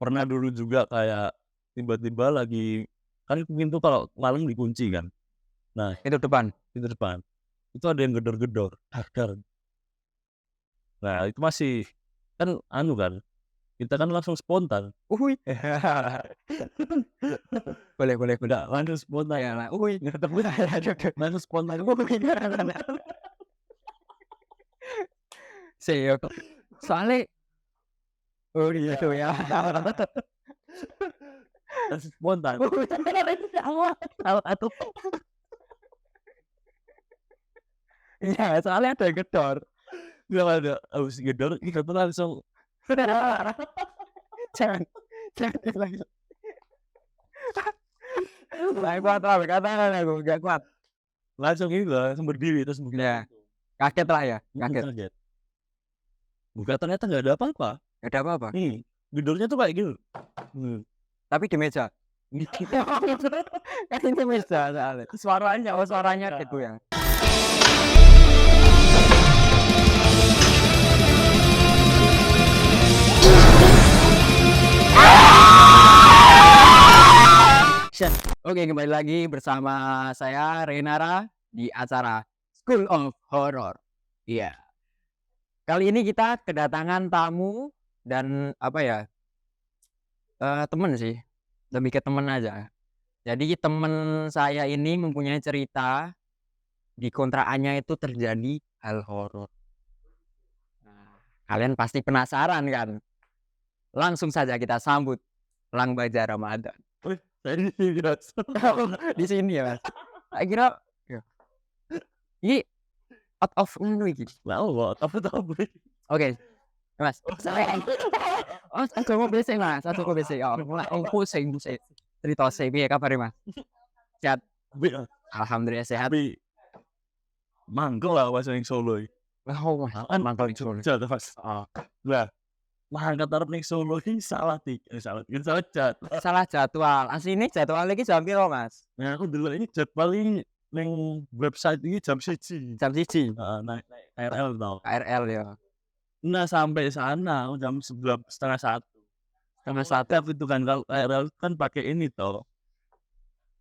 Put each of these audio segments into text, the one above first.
pernah dulu juga kayak tiba-tiba lagi kan pintu kalau malam dikunci kan. Nah, Pintu depan. pintu depan. Itu ada yang gedor-gedor, dar dar. Nah, itu masih kan kan, kita kan langsung spontan. Uhuy. Boleh boleh boleh. Enggak, langsung spontan. Ya lah, uhuy. Langsung spontan. Siap. Soalnya oh iya tuh ya. Langsung spontan. Iya, soalnya ada yang gedor. Bilang ada habis gedor, kita tuh langsung Jangan langsung. Nggak kuat lah, katakan aku nggak kuat. langsung ini loh, langsung berdiri terus buka Ya, pintu. kaget lah ya, kaget. Kaget. Buka ternyata nggak ada apa-apa. Gak ada apa-apa. Gedornya tuh kayak gitu. Tapi di meja. Kan ini meja soalnya. Suaranya gitu ya. Oke, kembali lagi bersama saya Renara di acara School of Horror. Iya. Kali ini kita kedatangan tamu dan apa ya? Temen sih, lebih ke temen aja. Jadi temen saya ini mempunyai cerita di kontrakannya itu terjadi hal horor. Nah, kalian pasti penasaran kan? Langsung saja kita sambut Lang Baja Ramadan. Saya di sini Mas. Di sini ya, Mas. Saya kira ya. Ini out of iki. Lah, apa tahu. Oke. Mas. Aku mau besi Mas. Aku mau besi. Oh, pusing. Cerita saya piye kabare Mas? Sehat. Alhamdulillah sehat. Tapi mangkel lah pas yang Solo. Oh, Mas. Mangkel Solo. Jatuh Mas. Lah, mangkat arep ning Solo iki salah jadwal. Salah jadwal. Asline jadwal iki jam piro, Mas? Nah, aku dulu ini jadwal ini ning website ini jam 1. Jam 1. Heeh, naik KRL tau. KRL ya. Nah, sampai sana jam 11:30. Setengah satu. Tapi itu kan kalau KRL kan pakai ini toh.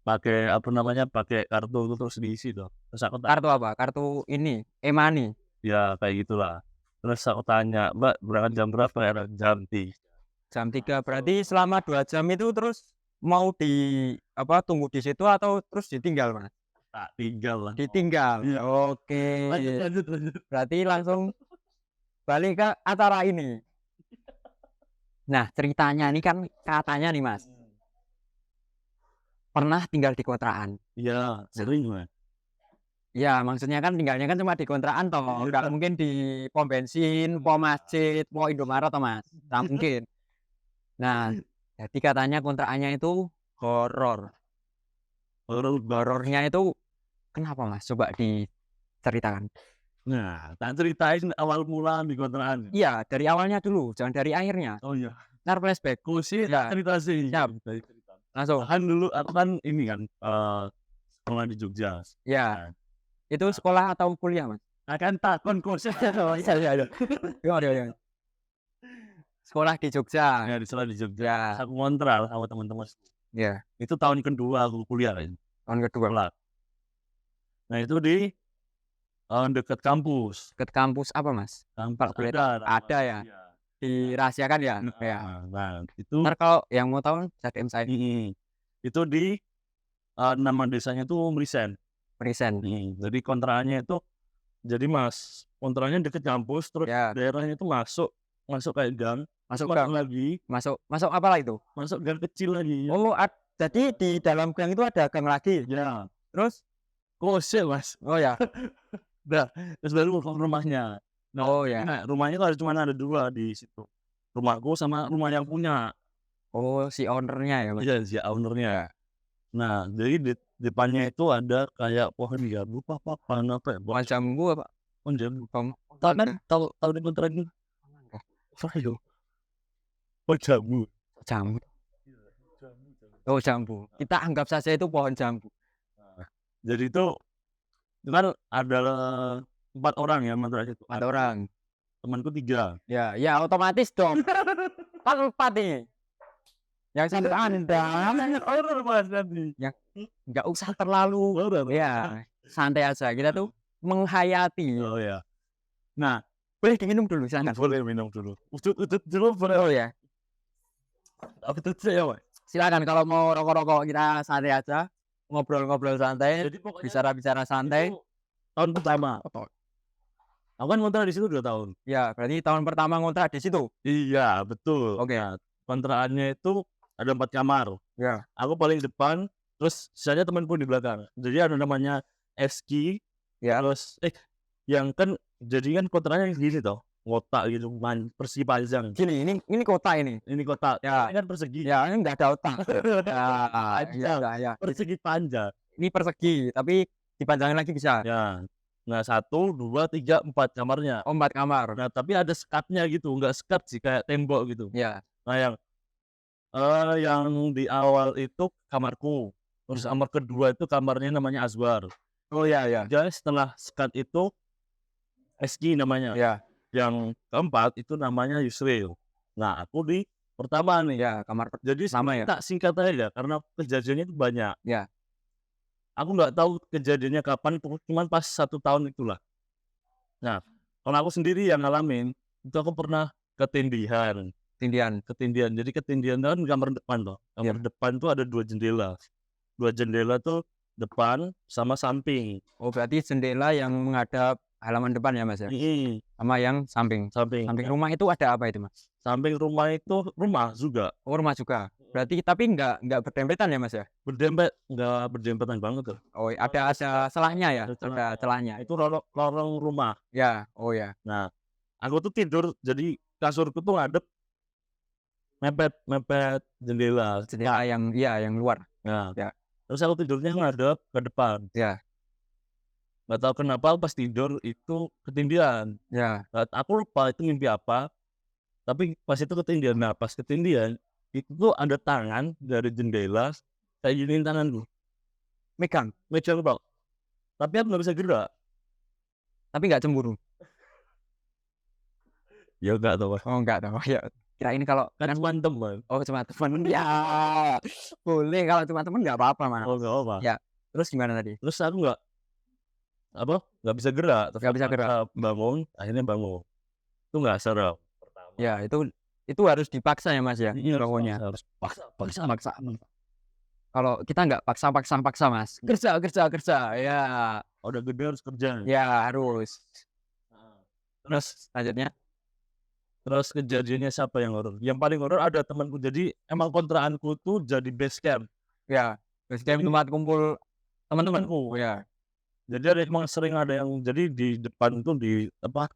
Pakai apa namanya? Pakai kartu terus diisi toh. Terus aku Kartu apa? Kartu ini, e-money. ya kayak gitulah. Terus aku tanya, "Mbak, berangkat jam berapa?" Ya, jam 3. Jam 3. Berarti selama 2 jam itu terus mau tunggu di situ atau terus ditinggal, Mas? Tak tinggal lah. Ditinggal. Iya. Oke. Lanjut. Berarti langsung balik ke acara ini. Nah, ceritanya ini kan katanya nih, Mas. Pernah tinggal di kontrakan. Iya, sering Mas. Ya, maksudnya kan tinggalnya kan cuma di kontrakan toh, nggak mungkin di pom bensin, pom masjid, pom Indomaret toh Mas, nggak mungkin. Nah, jadi katanya kontrakannya itu horor. Horornya itu kenapa Mas? Coba diceritakan. Nah, tak ceritain awal mula di kontrakan. Iya, dari awalnya dulu, jangan dari akhirnya. Oh iya. Ntar flashback. Aku sih Ya. cerita sih. Siap. Cerita. Langsung. Kan dulu aku kan ini kan sekolah di Jogja. Ya. Itu sekolah atau kuliah, Mas? Akan takon kursus. Iya. Sekolah di Jogja. Ya, di sekolah di Jogja. Ya. Aku ngontrak sama teman-teman. Ya. Itu tahun kedua aku kuliah kan. Tahun kedua. Nah, itu di dekat kampus. Dekat kampus apa, Mas? Kampus ada ya. Dirahasiakan ya. Ya. Nah, itu Ntar kalau yang mau tahu DM saya. Itu di nama desanya tuh Mrisen. Jadi kontrakannya itu jadi Mas, kontrakannya deket kampus terus daerahnya itu masuk kayak gang, masuk gang lagi. Masuk apa lah itu? Masuk gang kecil lagi. Oh, jadi di dalam gang itu ada gang lagi. Ya. Terus kosel Mas. Oh ya. Nah, terus baru ke rumahnya. Nah, oh ya. Nah, rumahnya tuh cuma ada 2 di situ. Rumahku sama rumah yang punya. Oh, si ownernya ya, Mas? Iya, si ownernya. Nah, jadi di depannya itu ada kayak pohon jambu apa ya? Pohon jambu apa? Pohon jambu. Tahu di kontrakan? Ayo. Pohon jambu. Jambu. Oh, jambu. Kita anggap saja itu pohon jambu. Nah, jadi itu kan ada 4 orang ya kontrak itu. 4 orang. Temanku 3. Ya otomatis dong. Kan 4 nih. Yang santai Anda. Horor Mas nanti. Yang nggak usah terlalu ya, santai aja. Kita tuh menghayati. Oh ya. Nah, boleh diminum dulu silakan. Boleh minum dulu. Udut dulu boleh. Oh ya. Apa tuh ya, Mas? Silakan kalau mau rokok-rokok kita santai aja, ngobrol-ngobrol santai, bicara-bicara santai. Tahun pertama. Aku kan ngontrak di situ 2 tahun. Ya, berarti tahun pertama ngontrak di situ. Iya, betul. Oke. Nah, kontrakannya itu ada 4 kamar. Ya. Aku paling depan, terus sisanya temanku di belakang. Jadi ada namanya Eski, ya. Terus yang kan jadi kan kontrakannya gini toh, kotak gitu, persegi panjang. Gini, ini kota ini. Ini kotak. Ya. Ini kan persegi. Ya, ini enggak ada otak. ya. Persegi panjang. Ini persegi, tapi dipanjangin lagi bisa. Ya. Nah, 1, 2, 3, 4 kamarnya. Oh, 4 kamar. Nah, tapi ada sekatnya gitu, enggak sekat sih, kayak tembok gitu. Ya. Nah, yang di awal itu kamarku. Terus kamar kedua itu kamarnya namanya Azwar. Oh ya. Jadi setelah sekat itu Eski namanya. Ya. Yang keempat itu namanya Yusril. Nah, aku di pertama nih. Ya, kamar Jadi sama ya. Tak singkat aja karena kejadiannya itu banyak. Ya. Aku nggak tahu kejadiannya kapan, cuma pas 1 tahun itulah. Nah, kalau aku sendiri yang ngalamin, itu aku pernah ketindihan. Ketindihan. Jadi ketindihan itu kan kamar depan toh. Kamar depan tuh ada 2 jendela. 2 jendela tuh depan sama samping. Oh, berarti jendela yang menghadap halaman depan ya, Mas ya? Sama yang samping. Samping rumah itu ada apa itu, Mas? Samping rumah itu rumah juga. Oh, rumah juga. Berarti tapi enggak berdempetan ya, Mas ya? Enggak berdempetan banget tuh. Oh, ada selahnya ya? Ada celahnya. Itu lorong rumah. Ya, oh ya. Nah, aku tuh tidur, jadi kasurku tuh ngadep mepet jendela. Jendela yang luar. Nah, ya. Terus aku tidurnya ngadep ke depan. Ya. Nggak tahu kenapa pas tidur itu ketindihan. Ya. Aku lupa itu mimpi apa. Tapi pas itu ketindihan. Nah, pas ketindihan itu tuh ada tangan dari jendela kayak giniin tanganku. Megang bang. Tapi aku nggak bisa gerak. Tapi nggak cemburu. Ya enggak tahu. Oh, enggak tahu. Ya. Kira ini kalau kan cuma teman. Oh, cuma teman. Ya. Boleh kalau cuma teman nggak apa-apa, Mas. Oh, nggak apa. Ya. Terus gimana tadi? Terus aku nggak bisa gerak. Nggak bisa gerak. Bangun, akhirnya bangun. Itu nggak serem. Ya, itu harus dipaksa ya, Mas ya. Bangunnya. Harus paksa. Kalau kita nggak paksa, Mas. Kerja. Ya. Udah gede harus kerja. Ya, harus. Terus lanjutnya. Terus kejadiannya siapa yang horor? Yang paling horor ada temanku. Jadi emang kontrakanku tuh jadi base camp. Ya, base camp tempat kumpul teman-temanku. Ya. Jadi emang sering ada yang jadi di depan tuh di depan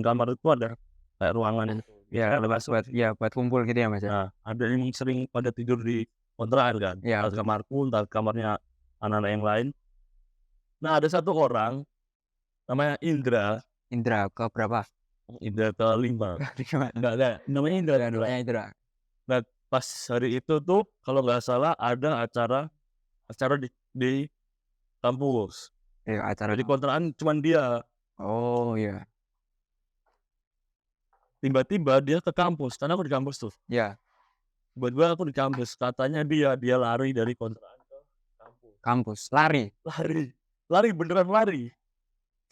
kamar itu ada kayak ruangan. Ya, buat kumpul gitu ya, Mas ya. Nah, ada yang sering pada tidur di kontrakan kan. Ya. Entah kamarku, entah kamarnya anak-anak yang lain. Nah, ada satu orang namanya Indra. Indra ke berapa? Indra ke-5. Enggak ada. Namanya Indra. Nah, pas hari itu tuh kalau nggak salah ada acara di kampus. Ya, acara di kontrakan cuma dia. Oh iya. Tiba-tiba dia ke kampus, karena aku di kampus tuh. Ya. Buat gue aku di kampus, katanya dia lari dari kontrakan ke kampus. Lari beneran lari.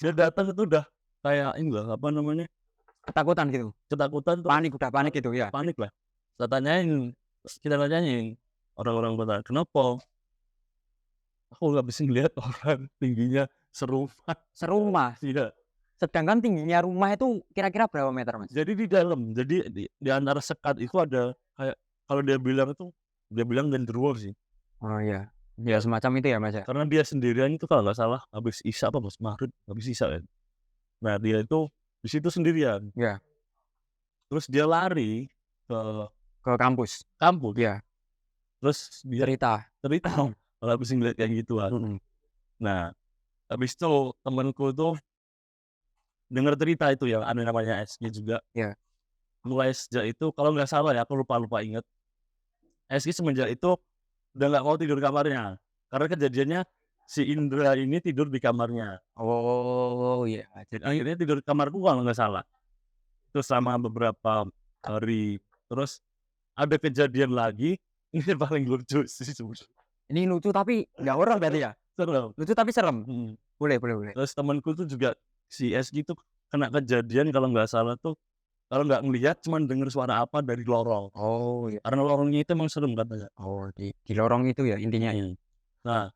Dia datang itu udah kayak ini lah, apa namanya, ketakutan gitu. Udah panik gitu ya. Panik lah. Kita tanyain orang-orang kota, kenapa? Aku nggak bisa ngeliat orang tingginya serumah. Iya. Sedangkan tingginya rumah itu kira-kira berapa meter, Mas? Jadi di dalam, di antara sekat itu ada kayak, kalau dia bilang genderuwo sih. Oh iya. Ya semacam itu ya, Mas ya. Karena dia sendirian itu kalau nggak salah habis isya apa Mas maghrib, habis isya kan. Nah, dia itu di situ sendirian. Ya. Terus dia lari ke kampus. Ya. Terus dia cerita kalau habis ngeliat kayak gituan. Nah, habis itu temanku tuh dengar cerita itu ya, ada namanya SG juga. Ya. Mulai sejak itu kalau nggak salah ya, aku lupa inget. SG semenjak itu udah nggak mau tidur kamarnya, karena kejadiannya si Indra ini tidur di kamarnya. Oh iya. Jadi akhirnya tidur di kamarku kalau nggak salah. Terus sama beberapa hari, terus ada kejadian lagi, ini paling lucu sih sebenarnya. Ini lucu tapi nggak horor berarti ya? Serem. Lucu tapi serem? Boleh. Terus temanku tuh juga si SG tuh kena kejadian kalau nggak salah tuh, kalau nggak ngelihat cuman denger suara apa dari lorong. Oh, iya. Karena lorongnya itu emang serem katanya. Oh, di lorong itu ya intinya ya? Nah,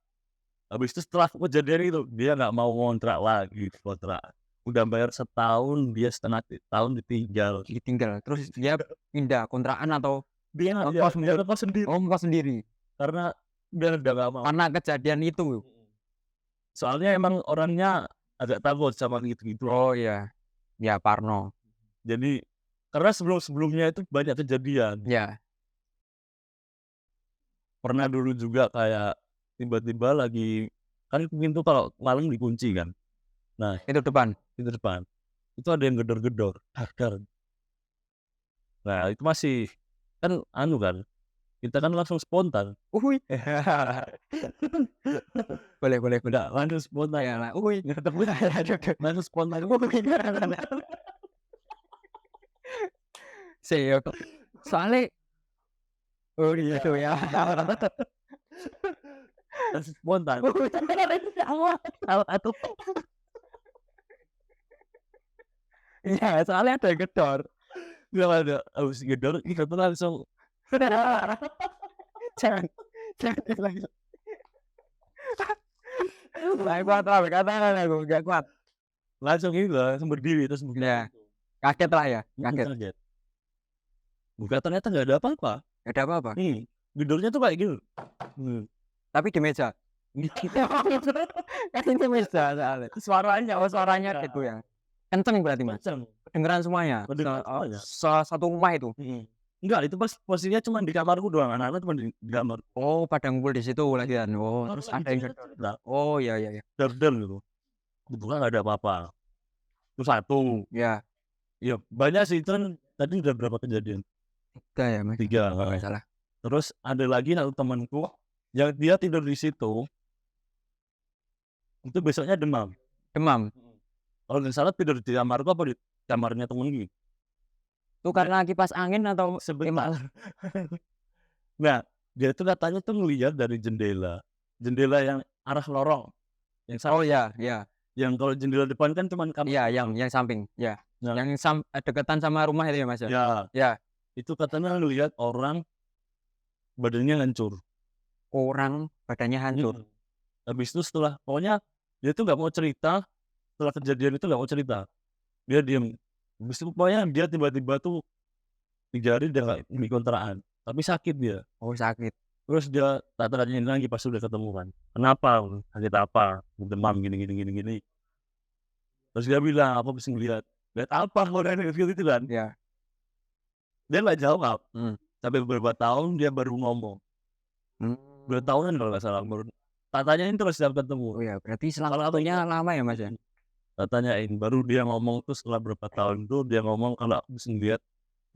habis itu setelah kejadian itu, dia nggak mau ngontrak lagi kontrak. Udah bayar setahun, dia setengah tahun ditinggal. Ditinggal, terus dia pindah kontrakan atau Dia ngekos ngekos sendiri. Oh, ngekos sendiri. Karena dia udah nggak mau. Karena kejadian itu. Soalnya emang orangnya agak takut sama gitu-gitu. Oh iya. Ya parno. Jadi karena sebelum-sebelumnya itu banyak kejadian. Ya. Pernah dulu juga kayak tiba-tiba lagi, kan pintu kalau malam dikunci kan. Nah, Itu depan. Itu ada yang gedor-gedor. Nah, itu masih kan kan. Kita kan langsung spontan. Uhuy. boleh. Udah langsung spontan ya. Nah, uhuy. Langsung spontan. Soalnya oh iya tuh ya. Langsung spontan. Iya, soalnya ada yang gedor. Gak ada. Habis gedor, kita tuh langsung jangan langsung. Nggak kuat lah, katakan aku nggak kuat. Langsung berdiri terus buka. Ya, kaget lah ya, kaget. Buka ternyata nggak ada apa-apa. Nggak ada apa-apa. Gedornya tuh kayak gitu. Tapi di meja. Kan ini meja soalnya. Suaranya gitu ya. Kenceng berarti mas. Kedengeran semuanya. Satu rumah itu. Enggak, itu pas posisinya cuma di kamarku doang. Anak-anak cuma di kamar. Oh, pada ngumpul di situ lagi kan. Oh, terus ada yang gedor. Oh, iya. Dar gitu. Kebetulan nggak ada apa-apa. Itu satu. Ya. Iya, banyak sih. Itu kan tadi udah berapa kejadian? 3 ya mas. 3. Nggak salah. Terus ada lagi satu temanku yang dia tidur di situ. Itu besoknya demam. Kalau nggak salah tidur di kamarku apa di kamarnya temenku. Itu karena kipas angin atau sebentar. Nah, dia tuh katanya tuh ngelihat dari jendela yang arah lorong. Yang oh ya. Yang kalau jendela depan kan cuma kamar. Iya, yang samping. Ya. Nah. Yang deketan sama rumah itu ya mas ya. Ya. Itu katanya ngelihat orang badannya hancur. Orang badannya hancur. Habis itu pokoknya dia tuh nggak mau cerita. Setelah kejadian itu nggak mau cerita. Dia diem. Habis itu pokoknya dia tiba-tiba tuh 3 hari dia nggak di kontrakan. Tapi sakit dia. Oh sakit. Terus dia tak tanyain lagi pas udah ketemu kan. Kenapa? Sakit apa? Demam gini. Terus dia bilang, apa bisa ngeliat? Lihat apa? Orang gitu kan. Ya. Dia nggak jawab. Sampai beberapa tahun dia baru ngomong. Berapa tahunan kalau nggak salah. Tak tanyain terus setiap ketemu. Oh ya, berarti waktunya lama ya mas ya? Tak tanyain. Baru dia ngomong tuh setelah berapa tahun tuh dia ngomong kalau aku bisa ngeliat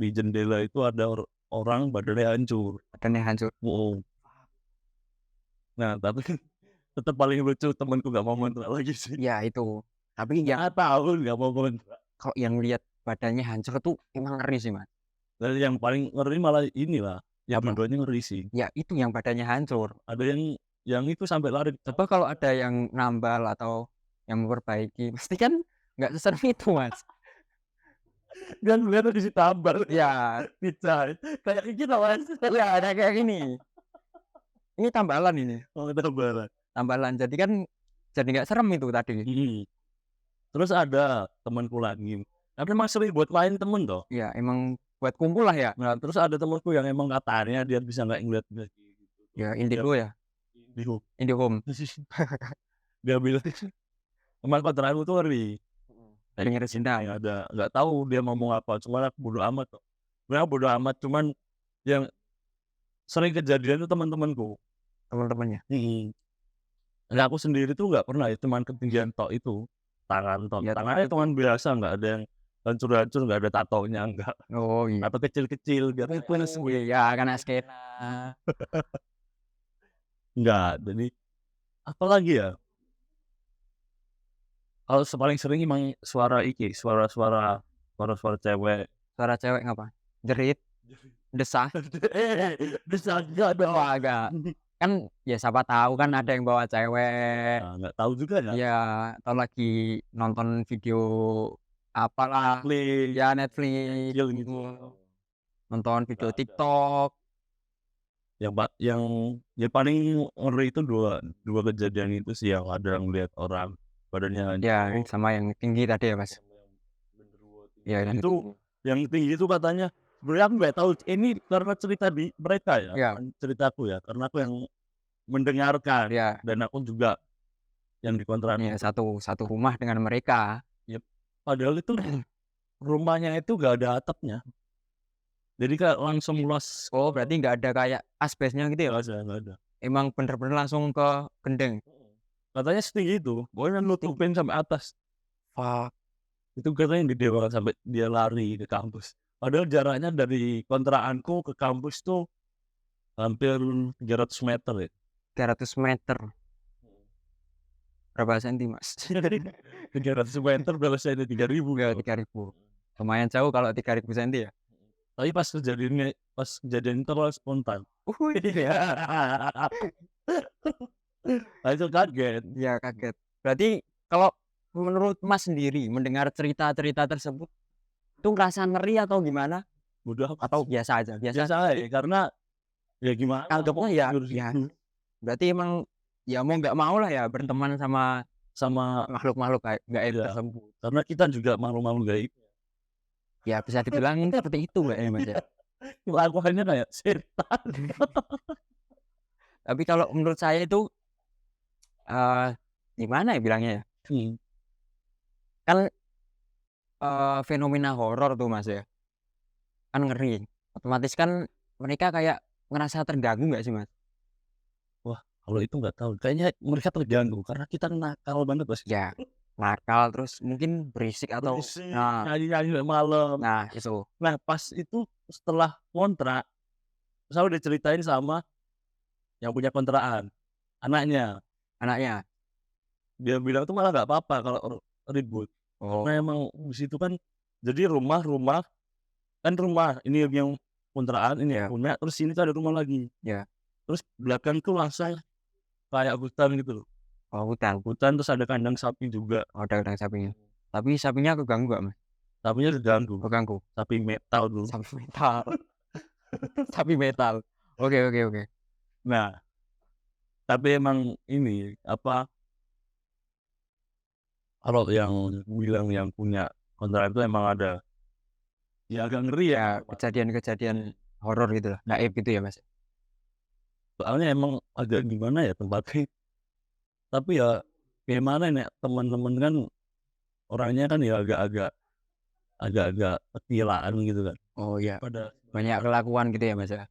di jendela itu ada orang badannya hancur. Oh. Nah, tapi tetap paling lucu temanku nggak mau ngontrak lagi sih. Ya itu. Tapi yang tahu nggak mau ngontrak. Kalau yang lihat badannya hancur tuh emang ngeri sih mas. Dan yang paling ngeri malah inilah. Yang dua-duanya ngeri sih. Ya itu yang badannya hancur. Ada yang itu sampai lari. Coba kalau ada yang nambal atau yang memperbaiki, pasti kan nggak seserem itu mas. Dan lihat di situ tambal. Ya, bisa. Kayak gitu mas. Ya ada kayak gini. Ini tambalan ini. Oh tambalan. Jadi kan jadi nggak serem itu tadi. Terus ada temanku lagi. Tapi emang sering buat main temen toh. Ya emang buat kumpul lah ya. Nah terus ada temanku yang emang katanya dia bisa nggak ngeliat gitu. Ya Indigo ya. Indihome. Dia bilang teman kontrakanku tuh ngeri. Ngeri cinta. Ada nggak tahu dia ngomong apa. Cuman aku bodo amat toh. Sebenarnya bodo amat. Cuman yang sering kejadian itu teman-temanku. Teman-temannya. Nah, aku sendiri tuh nggak pernah. Itu cuman ketinggian tok itu. Tangan tok. Ya, tangannya tangan biasa, nggak ada yang hancur-hancur, nggak ada tatonya, enggak. Oh iya. Atau kecil-kecil biar plus. Iya, karena skena. Enggak, jadi apa lagi ya? Kalau paling sering emang suara cewek. Suara cewek ngapa? Jerit. desah. Desah enggak dong. Oh, agak. Kan ya siapa tahu kan ada yang bawa cewek. Nah, nggak tahu juga ya. Iya, atau lagi nonton video apalah. Netflix. Ya Netflix Gitu. nonton video TikTok. Yang paling ngeri itu dua kejadian itu sih, yang ada yang lihat orang badannya Ya, sama yang tinggi tadi ya, Mas. Ya, itu yang tinggi itu katanya, sebenarnya aku nggak tahu ini karena cerita di mereka ya, Ya. ceritaku ya, karena aku yang mendengarkan Ya. dan aku juga yang di kontrakan. Ya, satu rumah dengan mereka. Ya, padahal itu rumahnya itu nggak ada atapnya. Jadi kayak langsung luas. Oh, berarti nggak ada kayak asbesnya gitu ya? Nggak ada. Emang bener-bener langsung ke gendeng. Katanya setinggi itu, pokoknya nutupin sampai atas. Fuck. Itu katanya gede banget sampai dia lari ke kampus. Padahal jaraknya dari kontrakanku ke kampus tuh hampir 300 meter ya. 300 meter. Berapa senti, Mas? 300 meter berapa senti? 3.000 ya, 3.000. Lumayan jauh kalau 3.000 senti ya. Tapi pas kejadian itu terlalu spontan. Iya. Itu kaget. Ya, kaget. Berarti kalau menurut Mas sendiri mendengar cerita-cerita tersebut itu ngerasa ngeri atau gimana? Mudah Atau biasa aja? biasa aja karena ya gimana? Anggapnya ya. Berarti emang ya mau nggak mau lah ya berteman sama makhluk-makhluk kayak gaib tersebut. Karena kita juga makhluk-makhluk gaib. Ya bisa dibilang seperti itu Mbak ya, Mas ya. Kelakuannya kayak setan. Tapi kalau menurut saya itu gimana ya bilangnya ya? Kan fenomena horor tuh Mas ya. Kan ngeri. Otomatis kan mereka kayak ngerasa terganggu nggak sih Mas? Wah, kalau itu nggak tahu. Kayaknya mereka terganggu karena kita nakal banget Mas. Ya, nakal terus mungkin berisik atau nyanyi malam. Nah, itu. Nah, pas itu setelah kontrak, saya udah ceritain sama yang punya kontrakan, anaknya. Dia bilang tuh malah nggak apa-apa kalau ribut. Nah, emang di situ kan jadi rumah ini yang kontrakan ini punya, terus sini tuh ada rumah lagi. Ya. Terus belakang tuh langsung kayak hutan gitu loh. Oh, hutan terus ada kandang sapi juga. Oh, ada kandang sapinya. Tapi sapinya keganggu gak Mas? Sapinya keganggu. Sapi metal dulu. Sapi metal. Oke. Nah, tapi emang ini kalau yang bilang yang punya kontrakan itu emang ada ya agak ngeri ya kejadian-kejadian horor gitu lah, gaib gitu ya Mas. Soalnya emang agak gimana ya tempatnya. Tapi ya gimana nih teman-teman kan orangnya kan ya agak-agak kegilaan gitu kan. Oh iya. Pada banyak kelakuan gitu ya Mas ya.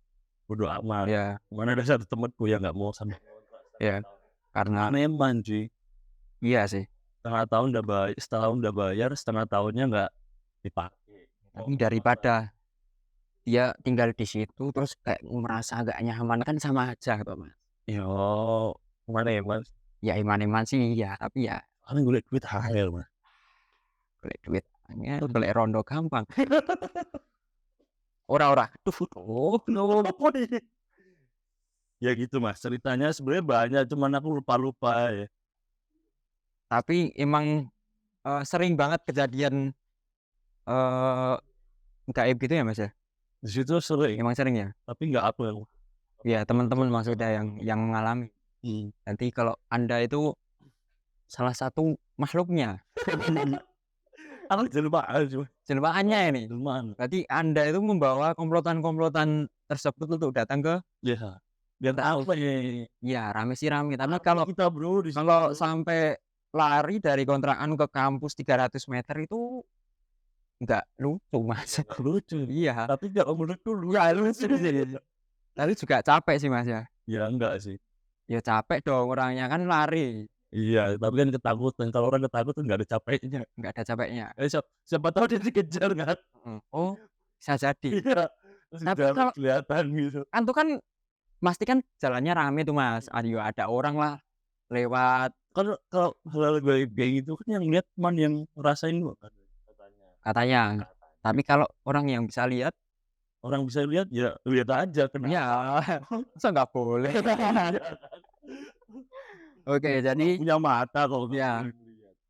Bodo amat. Ya. Mana ada satu temanku yang nggak mau sama. Ya. Karena neman cuy. Iya sih. Setahun udah bayar, setengah tahunnya nggak dipakai. Tapi daripada dia tinggal di situ terus kayak merasa agak nyaman kan sama aja gitu Mas. Yo, mana ya Mas? Ya iman-iman sih ya, tapi ya paling golek duit hael Mas. Golek duit, golek rondo gampang. Ora. Ya gitu Mas, ceritanya sebenarnya banyak, cuman aku lupa ya. Tapi emang sering banget kejadian gaib gitu ya Mas ya? Di situ sering. Emang sering ya? Tapi nggak apa yang. Ya teman-teman maksudnya yang mengalami. Nanti kalau Anda itu salah satu makhluknya. Aku jelmaannya ini. Berarti Anda itu membawa komplotan-komplotan tersebut untuk datang ke biar tahu ya rame. Tapi kalau kita kalau sampai lari dari kontrakan ke kampus 300 meter itu enggak lucu Mas. Lucu. Iya. Tapi kalau menurutku lucu. Tapi juga capek sih Mas ya. Ya enggak sih. Ya capek dong, orangnya kan lari. Iya, tapi kan ketakutan. Kalau orang ketakutan nggak ada capeknya. Nggak ada capeknya. Siapa tahu dia dikejar kan? Oh, bisa jadi. Iya. Tapi kalau kelihatan gitu. Itu kan pasti kan jalannya rame tuh Mas. Ayo ada orang lah lewat. Kalau hal kayak gitu kan yang lihat teman yang ngerasain katanya. Tapi kalau orang yang bisa lihat orang bisa lihat ya lihat aja kenapa. Ya, masa nggak boleh. Oke, jadi punya mata kok. Ya,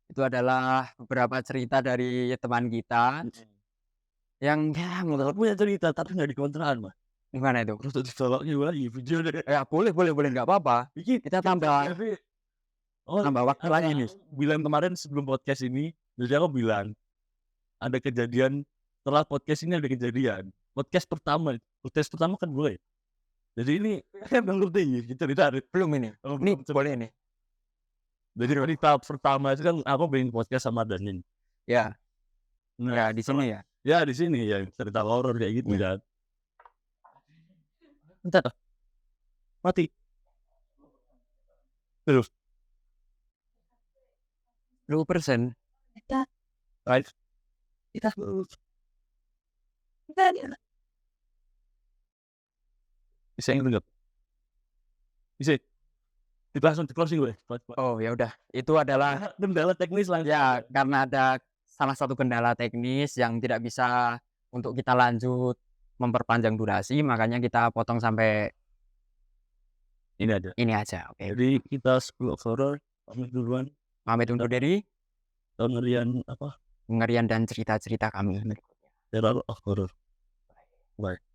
itu adalah beberapa cerita dari teman kita yang ya Menurut punya cerita tapi nggak dikontrakan mah. gimana itu? Terus ditolak gimana video deh. Ya boleh nggak apa-apa. Kita tambah waktu lagi nih. Bilang kemarin sebelum podcast ini, jadi aku bilang ada kejadian setelah podcast ini ada kejadian. Podcast pertama kan gue. Jadi ini kan belum cerita Belum ini. Ini boleh nih. Jadi cerita pertama itu kan aku bikin podcast sama Danin. Ya. Nah, di sini ya. Ya di sini ya cerita horor kayak gitu kan. Bentar. Mati. Terus. 20%. Right. Bisa yang enggak? Bisa. Kita langsung di closing gue. Oh ya udah, itu adalah kendala teknis lah. Ya, karena ada salah satu kendala teknis yang tidak bisa untuk kita lanjut memperpanjang durasi, makanya kita potong sampai ini aja. Oke. Jadi kita School of Horror pamit duluan. Pamit undur diri. Pengerian dan cerita-cerita kami. Teror of Horror. Bye.